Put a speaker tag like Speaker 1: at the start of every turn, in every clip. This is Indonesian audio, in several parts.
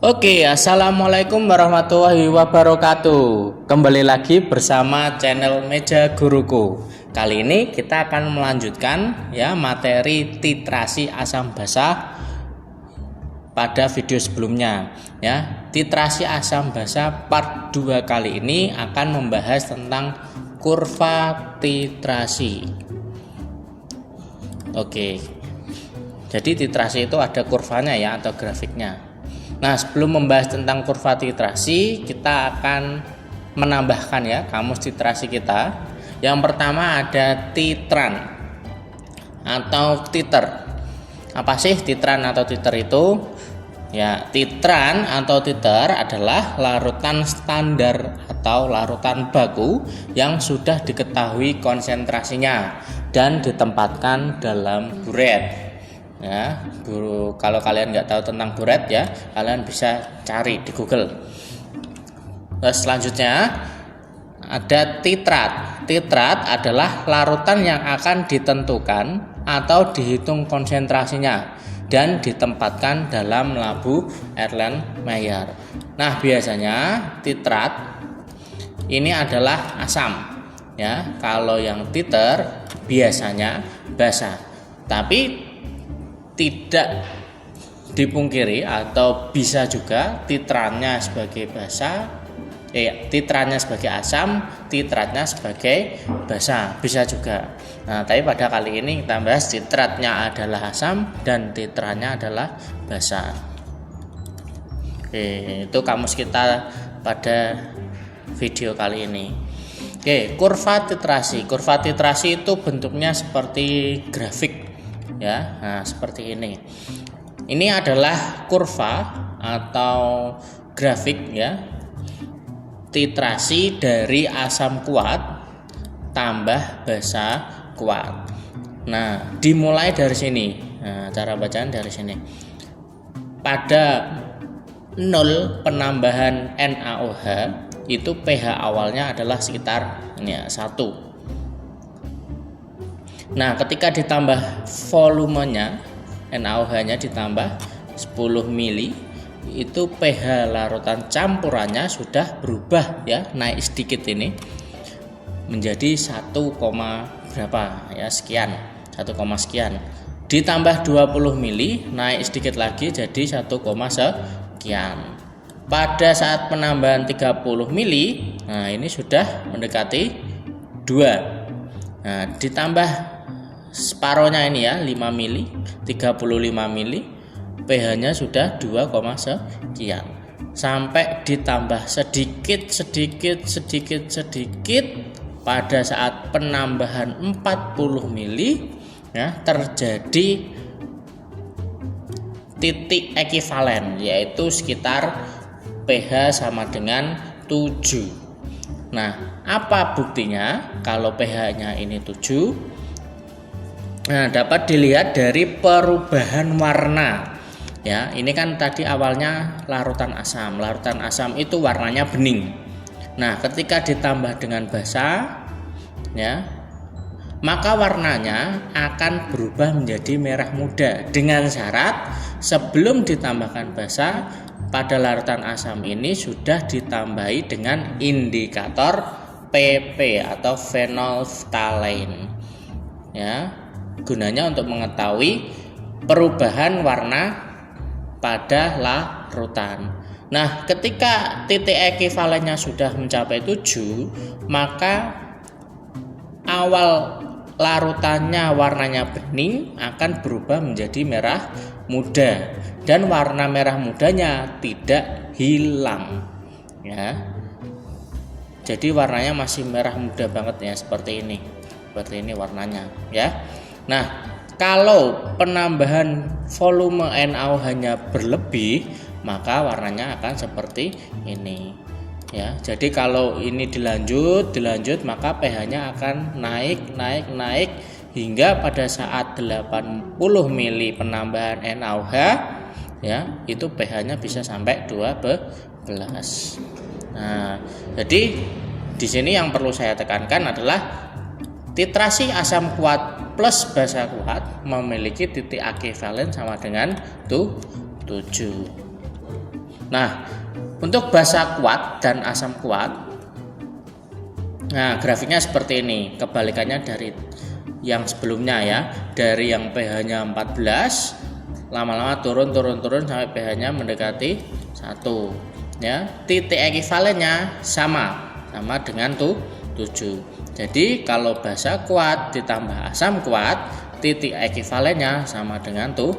Speaker 1: Oke, assalamualaikum warahmatullahi wabarakatuh. Kembali lagi bersama channel Meja Guruku. Kali ini kita akan melanjutkan materi titrasi asam basa pada video sebelumnya. Titrasi asam basa part 2 kali ini akan membahas tentang kurva titrasi. Oke. Jadi titrasi itu ada kurvanya atau grafiknya. Nah, sebelum membahas tentang kurva titrasi, kita akan menambahkan kamus titrasi kita. Yang pertama ada titran atau titer. Apa sih titran atau titer itu? Titran atau titer adalah larutan standar atau larutan baku yang sudah diketahui konsentrasinya dan ditempatkan dalam buret. Kalau kalian nggak tahu tentang buret kalian bisa cari di Google. Terus selanjutnya ada titrat. Titrat adalah larutan yang akan ditentukan atau dihitung konsentrasinya dan ditempatkan dalam labu Erlenmeyer. Nah, biasanya titrat ini adalah asam. Kalau yang titer biasanya basa. Tapi tidak dipungkiri atau bisa juga titrannya sebagai basa, titrannya sebagai asam, titratnya sebagai basa, bisa juga. Nah, tapi pada kali ini kita bahas titratnya adalah asam dan titrannya adalah basa. Itu kamus kita pada video kali ini. Kurva titrasi. Kurva titrasi itu bentuknya seperti grafik. Nah, seperti ini. Ini adalah kurva atau grafik titrasi dari asam kuat tambah basa kuat. Nah, dimulai dari sini. Nah, cara bacaan dari sini. Pada 0 penambahan NaOH itu pH awalnya adalah sekitar 1. Nah, ketika ditambah volumenya NaOH-nya ditambah 10 mili, itu pH larutan campurannya sudah berubah naik sedikit ini menjadi 1, berapa sekian, 1, sekian. Ditambah 20 mili naik sedikit lagi jadi 1, sekian. Pada saat penambahan 30 mili, nah ini sudah mendekati 2. Nah, ditambah separohnya ini 5 mili, 35 mili, pH-nya sudah 2, sekian. Sampai ditambah sedikit pada saat penambahan 40 mili terjadi titik ekivalen, yaitu sekitar pH sama dengan 7. Nah, apa buktinya kalau pH-nya ini 7? Nah, dapat dilihat dari perubahan warna. Ini kan tadi awalnya larutan asam. Larutan asam itu warnanya bening. Nah, ketika ditambah dengan basa, maka warnanya akan berubah menjadi merah muda. Dengan syarat sebelum ditambahkan basa, pada larutan asam ini sudah ditambahi dengan indikator PP atau phenolphthalein. Gunanya untuk mengetahui perubahan warna pada larutan. Nah, ketika titik ekivalennya sudah mencapai 7, maka awal larutannya warnanya bening akan berubah menjadi merah muda dan warna merah mudanya tidak hilang. Jadi warnanya masih merah muda banget seperti ini. Seperti ini warnanya Nah, kalau penambahan volume NaOH-nya berlebih, maka warnanya akan seperti ini. Jadi kalau ini dilanjut, maka pH-nya akan naik hingga pada saat 80 mili penambahan NaOH, itu pH-nya bisa sampai 12. Nah, jadi di sini yang perlu saya tekankan adalah titrasi asam kuat plus basa kuat memiliki titik ekivalen sama dengan 7. Nah, untuk basa kuat dan asam kuat, nah grafiknya seperti ini, kebalikannya dari yang sebelumnya ya. Dari yang pH-nya 14 lama-lama turun sampai pH-nya mendekati 1 ya. Titik ekivalennya sama dengan 7. Jadi kalau basa kuat ditambah asam kuat, titik ekivalennya sama dengan 7.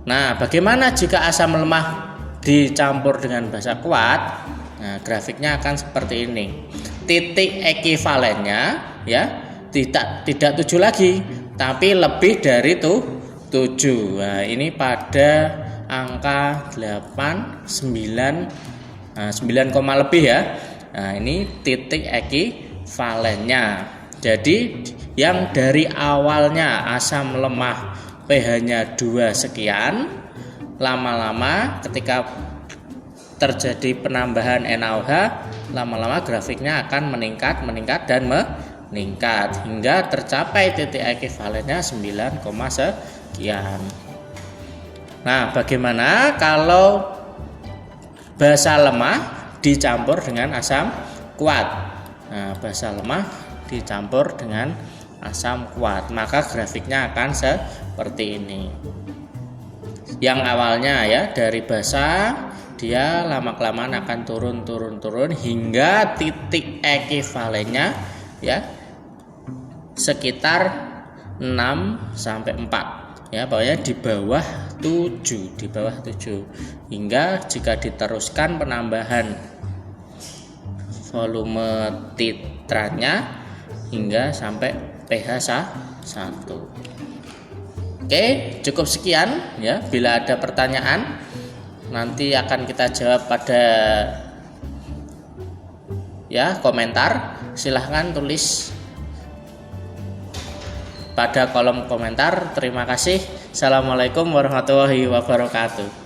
Speaker 1: Nah, bagaimana jika asam lemah dicampur dengan basa kuat? Nah, grafiknya akan seperti ini. Titik ekivalennya ya tidak 7 lagi, tapi lebih dari 7. Nah, ini pada angka 8, 9, 9, lebih ya. Nah, ini titik ekivalennya. Jadi yang dari awalnya asam lemah pH-nya 2 sekian, lama-lama ketika terjadi penambahan NaOH, lama-lama grafiknya akan meningkat dan meningkat hingga tercapai titik ekivalennya 9, sekian. Nah, bagaimana kalau basa lemah dicampur dengan asam kuat? Nah, basa lemah dicampur dengan asam kuat, maka grafiknya akan seperti ini. Yang awalnya ya dari basa, dia lama-kelamaan akan turun hingga titik ekivalennya ya sekitar 6 sampai 4 ya, pokoknya di bawah 7, hingga jika diteruskan penambahan volume titranya hingga sampai pH 1. Oke, cukup sekian ya. Bila ada pertanyaan nanti akan kita jawab pada ya komentar. Silahkan tulis pada kolom komentar. Terima kasih. Assalamualaikum warahmatullahi wabarakatuh.